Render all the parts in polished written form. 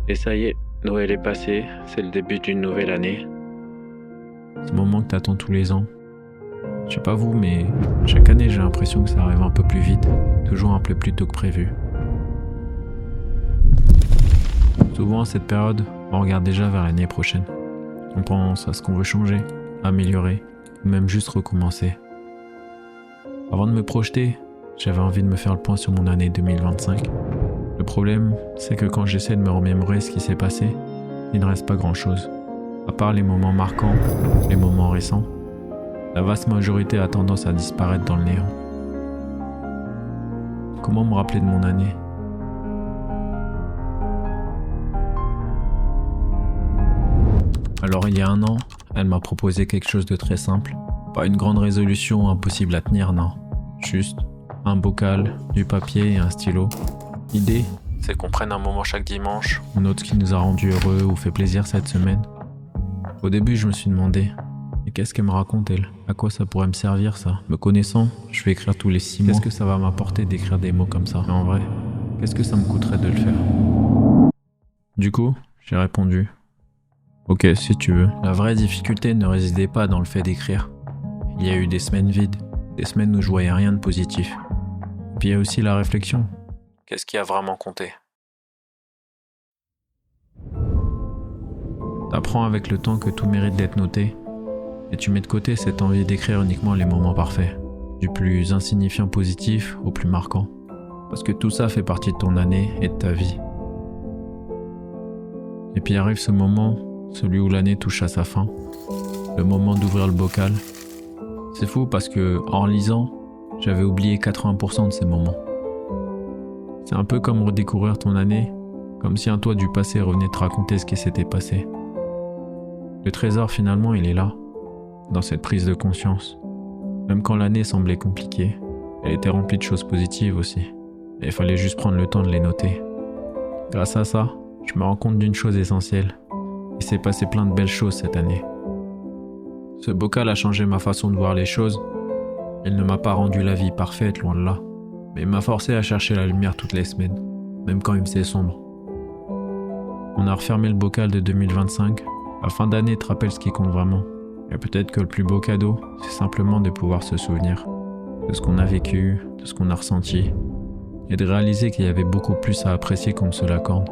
Et ça y est, Noël est passé, c'est le début d'une nouvelle année. Ce moment que t'attends tous les ans. Je sais pas vous, mais chaque année j'ai l'impression que ça arrive un peu plus vite, toujours un peu plus tôt que prévu. Souvent à cette période, on regarde déjà vers l'année prochaine. On pense à ce qu'on veut changer, améliorer, ou même juste recommencer. Avant de me projeter, j'avais envie de me faire le point sur mon année 2025. Le problème, c'est que quand j'essaie de me remémorer ce qui s'est passé, il ne reste pas grand-chose. À part les moments marquants, les moments récents, la vaste majorité a tendance à disparaître dans le néant. Comment me rappeler de mon année ? Alors il y a un an, elle m'a proposé quelque chose de très simple. Pas une grande résolution impossible à tenir, non. Juste un bocal, du papier et un stylo. L'idée, c'est qu'on prenne un moment chaque dimanche, on note ce qui nous a rendu heureux ou fait plaisir cette semaine. Au début, je me suis demandé, mais qu'est-ce qu'elle me raconte elle ? À quoi ça pourrait me servir ça ? Me connaissant, je vais écrire tous les 6 mois. Qu'est-ce que ça va m'apporter d'écrire des mots comme ça ? Mais en vrai, qu'est-ce que ça me coûterait de le faire ? Du coup, j'ai répondu, ok, si tu veux. La vraie difficulté ne résidait pas dans le fait d'écrire. Il y a eu des semaines vides, des semaines où je voyais rien de positif. Puis il y a aussi la réflexion. Qu'est-ce qui a vraiment compté ? T'apprends avec le temps que tout mérite d'être noté, et tu mets de côté cette envie d'écrire uniquement les moments parfaits, du plus insignifiant positif au plus marquant, parce que tout ça fait partie de ton année et de ta vie. Et puis arrive ce moment, celui où l'année touche à sa fin, le moment d'ouvrir le bocal. C'est fou parce que, en lisant, j'avais oublié 80% de ces moments. C'est un peu comme redécouvrir ton année, comme si un toi du passé revenait te raconter ce qui s'était passé. Le trésor finalement il est là, dans cette prise de conscience. Même quand l'année semblait compliquée, elle était remplie de choses positives aussi. Et il fallait juste prendre le temps de les noter. Grâce à ça, je me rends compte d'une chose essentielle. Il s'est passé plein de belles choses cette année. Ce bocal a changé ma façon de voir les choses. Il ne m'a pas rendu la vie parfaite, loin de là. Mais il m'a forcé à chercher la lumière toutes les semaines, même quand il me faisait sombre. On a refermé le bocal de 2025. La fin d'année te rappelle ce qui compte vraiment. Et peut-être que le plus beau cadeau, c'est simplement de pouvoir se souvenir de ce qu'on a vécu, de ce qu'on a ressenti, et de réaliser qu'il y avait beaucoup plus à apprécier qu'on ne se l'accorde.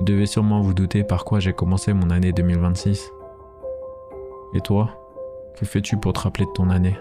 Vous devez sûrement vous douter par quoi j'ai commencé mon année 2026. Et toi, que fais-tu pour te rappeler de ton année ?